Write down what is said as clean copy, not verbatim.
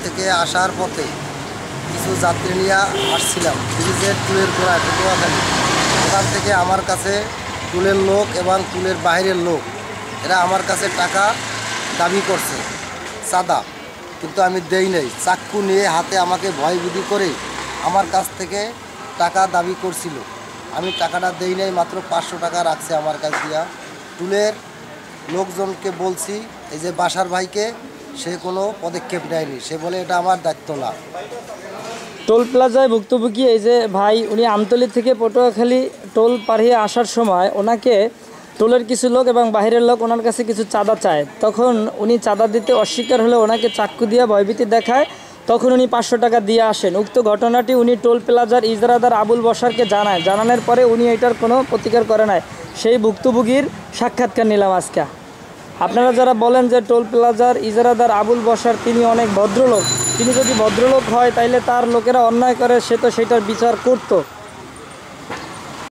থেকে আসার পথে কিছু যাত্রী নিয়ে আসছিলাম ব্রিজের টুলের গোড়ায় পটুয়াখালী। ওখান থেকে আমার কাছে টুলের লোক এবং টুলের বাইরের লোক এরা আমার কাছে টাকা দাবি করছে, চাঁদা, কিন্তু আমি দেই নাই। চাক্কু নিয়ে হাতে আমাকে ভয়ভীতি করে আমার কাছ থেকে টাকা দাবি করছিল। আমি টাকাটা দেই নাই, মাত্র 500 টাকা রাখছে আমার কাছ দিয়া। টুলের লোকজনকে বলছি, এই যে বাসার ভাইকে, সে কোনো পদক্ষেপ নেয়নি। সে বলে এটা আমার দায়িত্ব না। টোল প্লাজায় ভুক্তভোগী এই যে ভাই, উনি আমতলী থেকে পটুয়াখালী টোল পাড়িয়ে আসার সময় ওনাকে টোলের কিছু লোক এবং বাইরের লোক ওনার কাছে কিছু চাঁদা চায়। তখন উনি চাঁদা দিতে অস্বীকার হলে ওনাকে চাক্কু দিয়ে ভয়ভীতি দেখায়। তখন উনি 500 টাকা দিয়ে আসেন। উক্ত ঘটনাটি উনি টোল প্লাজার ইজরাদার আবুল বশারকে জানানোর পরে উনি এটার কোনো প্রতিকার করে নাই। সেই ভুক্তভোগীর সাক্ষাৎকার নিলাম আজকে। আপনারা যারা বলেন যে টোল প্লাজার ইজরাদার আবুল বশার তিনি অনেক ভদ্রলোক, তিনি যদি ভদ্রলোক হয় তাইলে তার লোকেরা অন্যায় করে সে তো সেটার বিচার করতো।